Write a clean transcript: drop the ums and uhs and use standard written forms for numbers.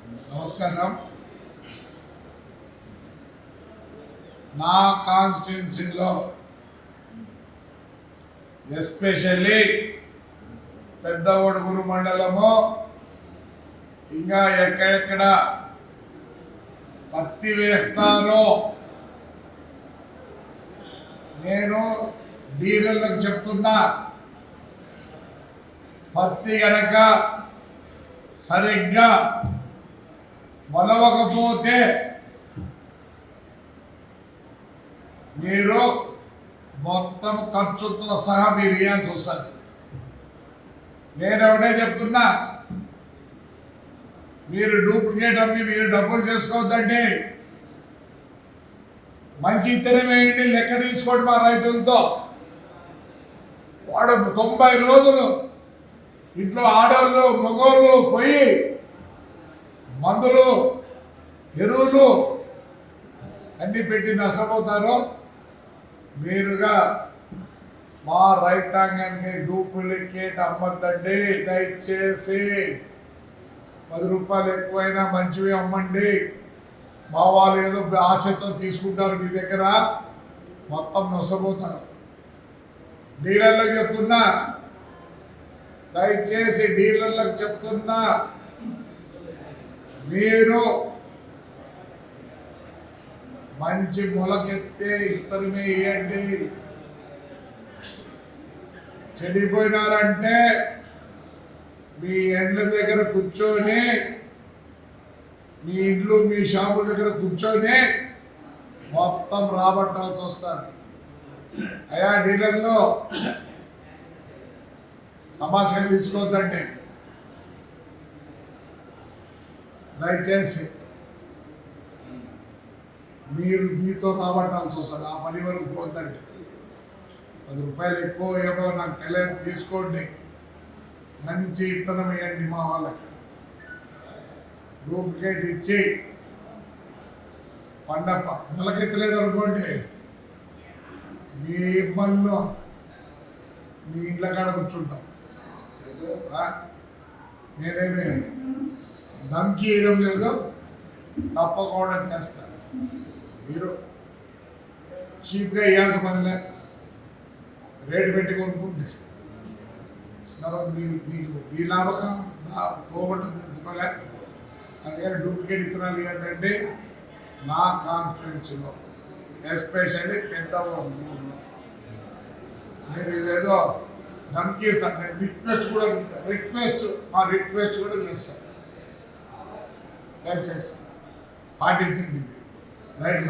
నమస్కారం. నా కాన్స్టిట్యున్సీలో ఎస్పెషల్లీ పెద్ద ఒడుగురు మండలము ఇంకా ఎక్కడెక్కడ పత్తి వేస్తారో నేను డీలర్లకు చెప్తున్నా, పత్తి గనక సరిగ్గా మొలవకపోతే మీరు మొత్తం ఖర్చుతో సహా మీరు ఇవ్వాల్సి వస్తుంది. నేను ఒకటే చెప్తున్నా, మీరు డూప్లికేట్ అమ్మి మీరు డబ్బులు చేసుకోవద్దండి. మంచి ఇత్తనం వేయండి, లెక్క తీసుకోండి మా రైతులతో. వాడు 90 రోజులు ఇంట్లో ఆడవాళ్ళు మగవాళ్ళు పోయి మందులు ఎరువులు అన్ని పెట్టి నష్టపోతారు. మీరుగా మా రైతాంగాన్ని డూప్లికేట్ అమ్మద్దండి. దయచేసి 10 రూపాయలు ఎక్కువైనా మంచివి అమ్మండి. మా వాళ్ళు ఏదో ఆశతో తీసుకుంటారు మీ దగ్గర, మొత్తం నష్టపోతారు. డీలర్లకు చెప్తున్నా, దయచేసి డీలర్లకు చెప్తున్నా, మీరు మంచి మొలకెత్తే ఇత్తనమే ఇవ్వండి. చెడిపోయినారంటే మీ ఎండ్ల దగ్గర కూర్చొని, మీ ఇంట్లో మీ షాపుల దగ్గర కూర్చొని మొత్తం రాబట్టాల్సి వస్తుంది. అయా డీలర్లో తమాషా తీసుకోవద్దండి. దయచేసి మీరు మీతో రాబట్టాల్సి వస్తుంది. ఆ పని వరకు పోద్దండి. 10 రూపాయలు ఎక్కువ ఏమో నాకు తెలియదు, తీసుకోండి. మంచి ఇత్తనం ఇవ్వండి మా వాళ్ళకి. డూప్లికేట్ ఇచ్చి మొలకెత్తలేదు అనుకోండి, మీ ఇబ్బందులు మీ ఇంట్ల కాడ కూర్చుంటాం. నేనేమి ధమ్కి వేయడం లేదు, తప్పకుండా చేస్తాను. మీరు చీప్గా ఇవ్వాల్సిన పనిలే, రేటు పెట్టి కొనుక్కోండి. తర్వాత మీకు మీ లాభకం పోగొట్ట తెలుసుకోలే. అందుకని డూప్లికేట్ ఇత్తనాలు ఇవ్వద్దండి. నా కాన్స్టిట్యున్సీలో ఎస్పెషల్లీ పెద్ద ఊళ్ళో మీరు ఇదేదో ధమ్కీస్ అంటే రిక్వెస్ట్ కూడా చేస్తాను. దయచేసి పాటించండి. రైట్.